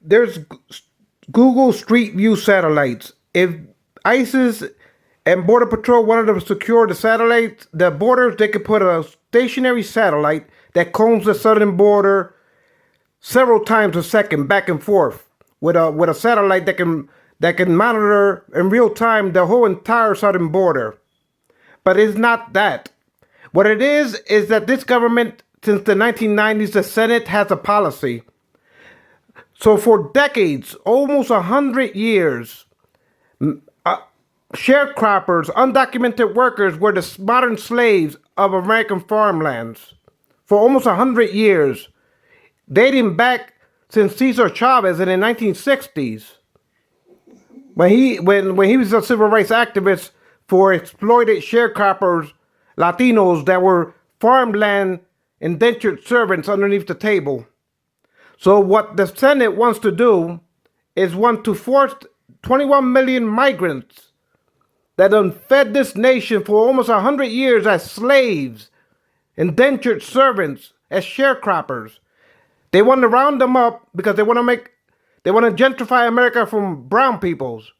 there's Google Street View satellites. If ISIS and Border Patrol wanted to secure the satellites, the borders, they could put a stationary satellite that combs the southern border several times a second, back and forth, with a satellite that can monitor in real time the whole entire southern border. But it's not that. What it is that this government, since the 1990s, the Senate has a policy. So for decades, almost 100 years, sharecroppers, undocumented workers, were the modern slaves of American farmlands. For almost 100 years, dating back since Cesar Chavez in the 1960s, when he was a civil rights activist for exploited sharecroppers, Latinos that were farmland indentured servants underneath the table. So what the Senate wants to do is want to force 21 million migrants that have fed this nation for almost 100 years as slaves, indentured servants, as sharecroppers. They want to round them up because they want to gentrify America from brown peoples.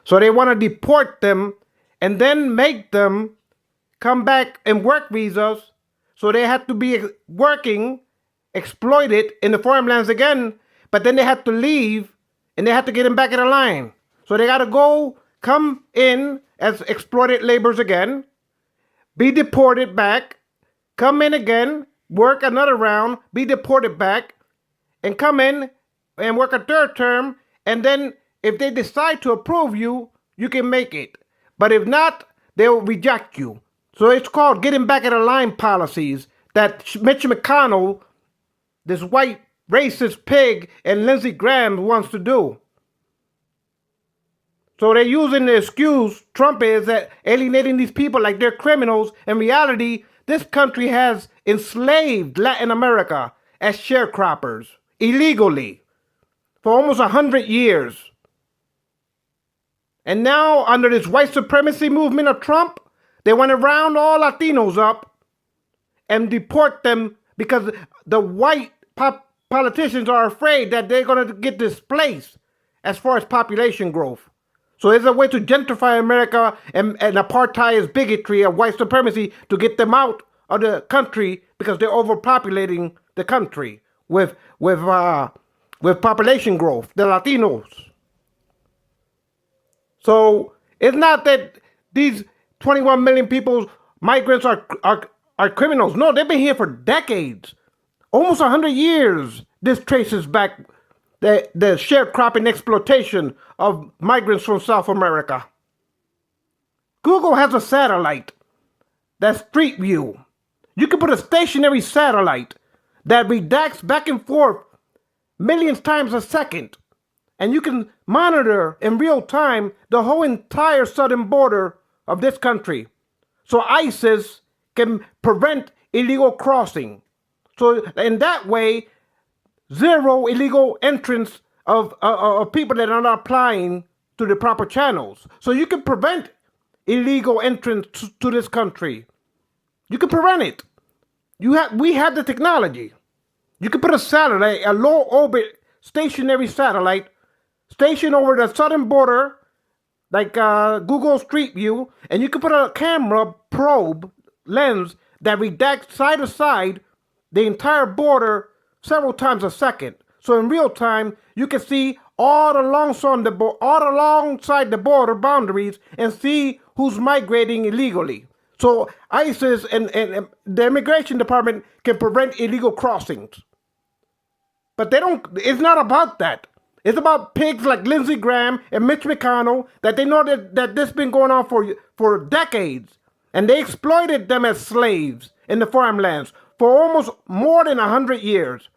So they want to deport them and then make them come back and work visas. So they have to be working, exploited in the farmlands again, but then they have to leave and they have to get them back in the line. So they got to come in as exploited laborers again, be deported back, come in again, work another round, be deported back, and come in and work a third term, and then if they decide to approve you, you can make it. But if not, they'll reject you. So it's called getting back in the line policies that Mitch McConnell, this white racist pig, and Lindsey Graham wants to do. So they're using the excuse, Trump is, that alienating these people like they're criminals. In reality, this country has enslaved Latin America as sharecroppers illegally for almost 100 years. And now, under this white supremacy movement of Trump, they want to round all Latinos up and deport them because the white politicians are afraid that they're going to get displaced as far as population growth. So it's a way to gentrify America and apartheid's bigotry of white supremacy to get them out of the country because they're overpopulating the country with population growth, the Latinos. So it's not that these 21 million people, migrants, are criminals. No, they've been here for decades, almost 100 years. This traces back the sharecropping exploitation of migrants from South America. Google has a satellite that's Street View. You can put a stationary satellite that redacts back and forth millions times a second, and you can monitor in real time the whole entire southern border of this country. So ISIS can prevent illegal crossing. So in that way, zero illegal entrance of people that are not applying to the proper channels. So you can prevent illegal entrance to this country. You can prevent it. We have the technology. You can put a satellite, a low orbit stationary satellite, stationed over the southern border, like Google Street View, and you can put a camera probe lens that redacts side to side the entire border several times a second. So in real time, you can see all alongside the border boundaries and see who's migrating illegally. So ISIS and the immigration department can prevent illegal crossings. But it's not about that. It's about pigs like Lindsey Graham and Mitch McConnell that they know that this has been going on for decades. And they exploited them as slaves in the farmlands for almost more than 100 years.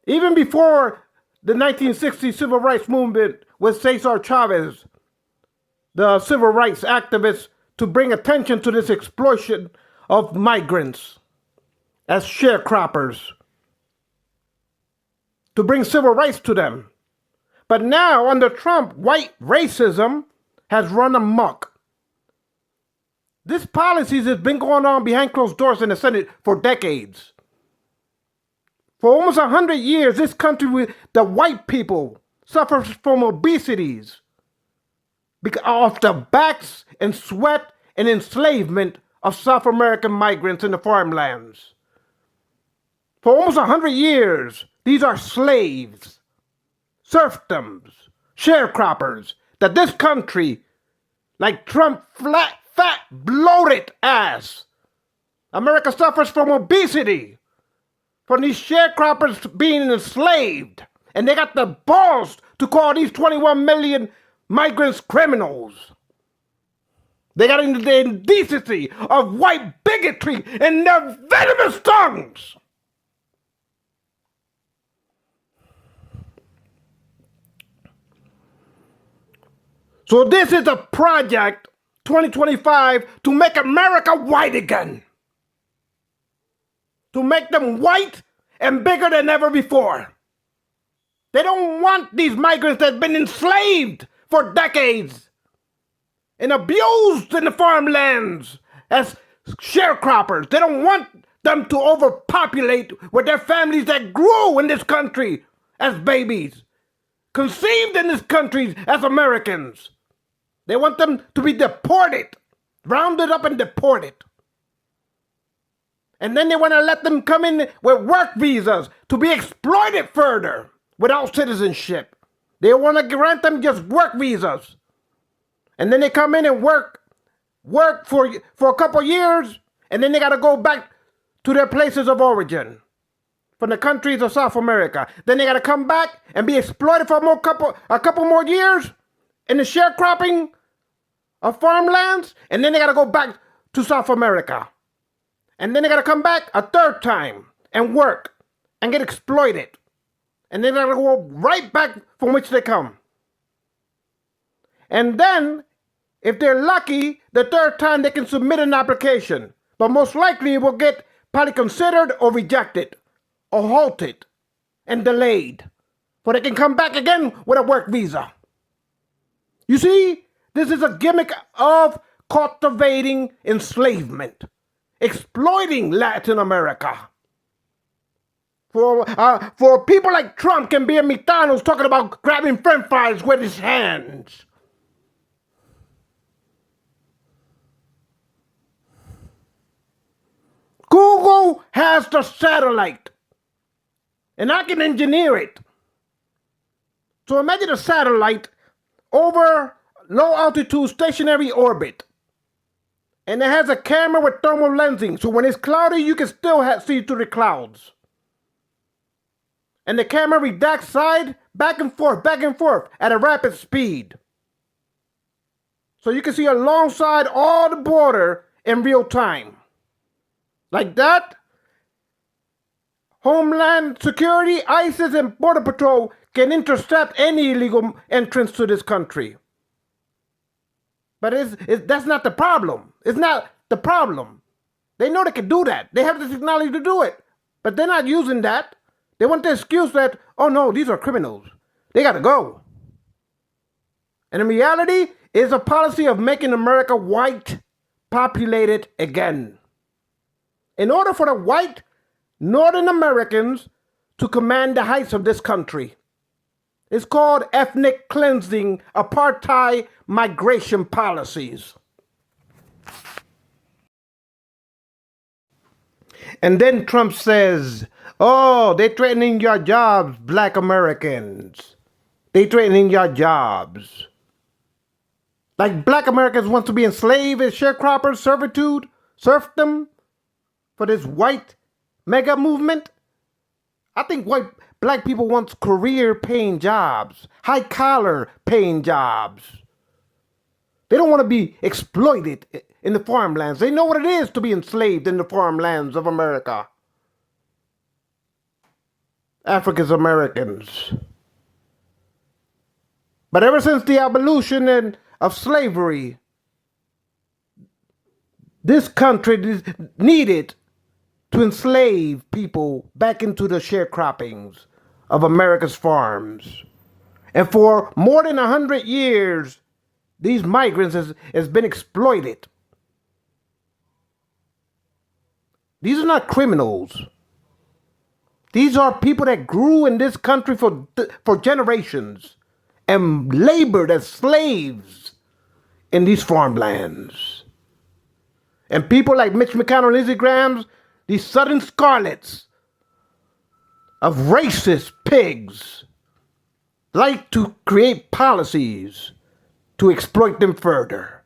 Even before the 1960 civil rights movement with Cesar Chavez, the civil rights activists, to bring attention to this exploitation of migrants as sharecroppers, to bring civil rights to them. But now, under Trump, white racism has run amok. This policy has been going on behind closed doors in the Senate for decades. For almost 100 years, this country, the white people, suffers from obesities because of the backs and sweat and enslavement of South American migrants in the farmlands. For almost 100 years, these are slaves, serfdoms, sharecroppers, that this country, like Trump fat, bloated ass, America suffers from obesity, from these sharecroppers being enslaved. And they got the balls to call these 21 million migrants criminals. They got into the indecency of white bigotry in their venomous tongues. So this is a project, 2025, to make America white again. To make them white and bigger than ever before. They don't want these migrants that have been enslaved for decades and abused in the farmlands as sharecroppers. They don't want them to overpopulate with their families that grew in this country as babies, conceived in this country as Americans. They want them to be deported, rounded up and deported. And then they want to let them come in with work visas to be exploited further without citizenship. They want to grant them just work visas. And then they come in and work for a couple years, and then they got to go back to their places of origin from the countries of South America. Then they got to come back and be exploited for a couple more years in the sharecropping of farmlands, and then they got to go back to South America. And then they got to come back a third time and work and get exploited. And then they got to go right back from which they come. And then, if they're lucky, the third time they can submit an application. But most likely it will get probably considered or rejected or halted and delayed. For they can come back again with a work visa. You see, this is a gimmick of cultivating enslavement. Exploiting Latin America. For people like Trump can be in McDonald's talking about grabbing french fries with his hands. Google has the satellite. And I can engineer it. So imagine a satellite over low altitude stationary orbit. And it has a camera with thermal lensing, so when it's cloudy, you can still see through the clouds. And the camera redacts back and forth at a rapid speed. So you can see alongside all the border in real time. Like that, Homeland Security, ISIS, and Border Patrol can intercept any illegal entrance to this country. But that's not the problem. It's not the problem. They know they can do that. They have the technology to do it. But they're not using that. They want the excuse that, oh no, these are criminals. They got to go. And in reality, it's a policy of making America white populated again. In order for the white Northern Americans to command the heights of this country. It's called ethnic cleansing, apartheid migration policies. And then Trump says, oh, they're threatening your jobs, black Americans. They're threatening your jobs. Like black Americans want to be enslaved as sharecroppers, servitude, serfdom for this white mega movement. I think black people want career-paying jobs, high-collar paying jobs. They don't want to be exploited in the farmlands. They know what it is to be enslaved in the farmlands of America. African Americans. But ever since the abolition of slavery, this country needed to enslave people back into the sharecroppings of America's farms. And for more than 100 years, these migrants has been exploited. These are not criminals. These are people that grew in this country for generations and labored as slaves in these farmlands. And people like Mitch McConnell and Lindsey Graham, these Southern Scarlets of racist pigs, like to create policies to exploit them further,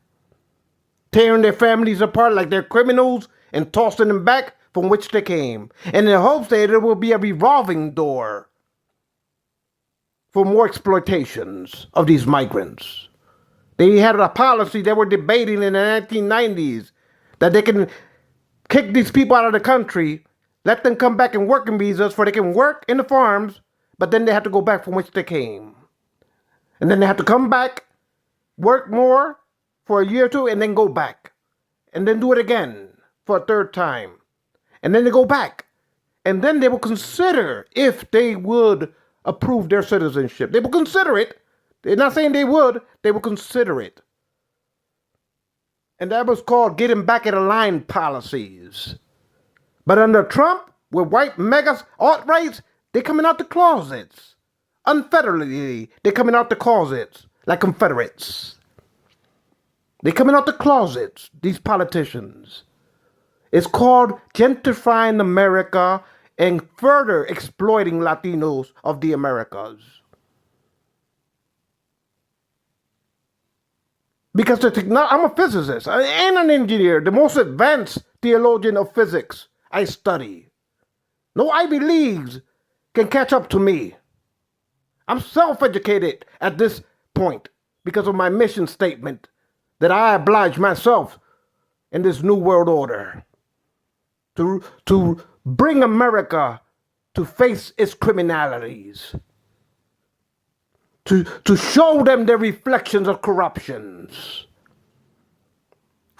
tearing their families apart like they're criminals and tossing them back from which they came, in the hopes that there will be a revolving door for more exploitations of these migrants. They had a policy they were debating in the 1990s that they can kick these people out of the country, let them come back and working visas for they can work in the farms, but then they have to go back from which they came. And then they have to come back, work more for a year or two, and then go back. And then do it again for a third time. And then they go back. And then they will consider if they would approve their citizenship. They will consider it. They're not saying they would. They will consider it. And that was called getting back in line policies. But under Trump, with white megas, alt-rights, they're coming out the closets. Unfederally, they're coming out the closets like Confederates. They're coming out the closets, these politicians. It's called gentrifying America and further exploiting Latinos of the Americas. Because I'm a physicist and an engineer, the most advanced theologian of physics I study. No Ivy Leagues can catch up to me. I'm self-educated at this point because of my mission statement that I oblige myself in this new world order to bring America to face its criminalities, to show them the reflections of corruptions.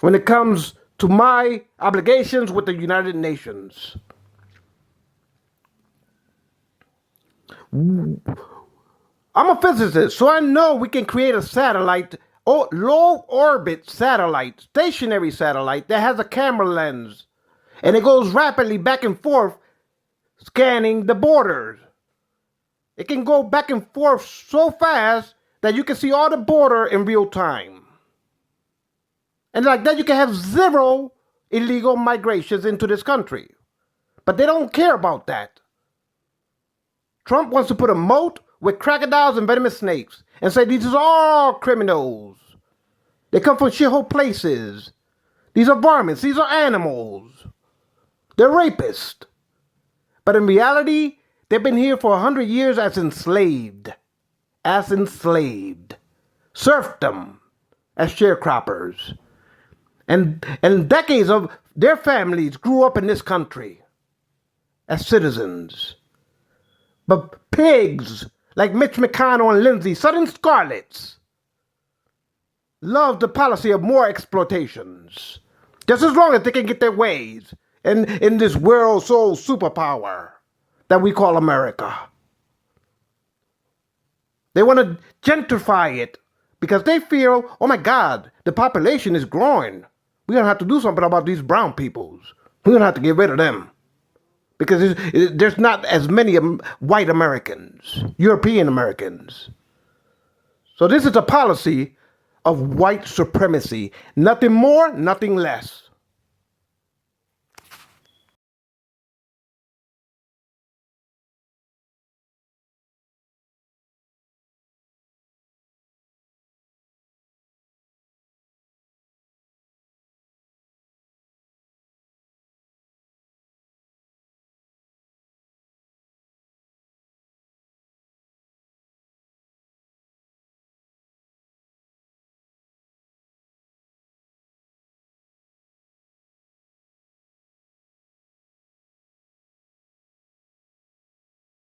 When it comes to my obligations with the United Nations, I'm a physicist, so I know we can create a satellite, low orbit satellite, stationary satellite that has a camera lens, and it goes rapidly back and forth scanning the borders. It can go back and forth so fast that you can see all the border in real time. And like that, you can have zero illegal migrations into this country. But they don't care about that. Trump wants to put a moat with crocodiles and venomous snakes and say these are all criminals. They come from shithole places. These are varmints. These are animals. They're rapists. But in reality, they've been here for 100 years as enslaved. As enslaved. Serfdom as sharecroppers. And decades of their families grew up in this country as citizens. But pigs like Mitch McConnell and Lindsey, Southern Scarlets, love the policy of more exploitations. Just as long as they can get their ways in this world soul superpower that we call America. They want to gentrify it because they feel, oh my God, the population is growing. We're going to have to do something about these brown peoples. We're going to have to get rid of them. Because there's not as many white Americans, European Americans. So this is a policy of white supremacy. Nothing more, nothing less.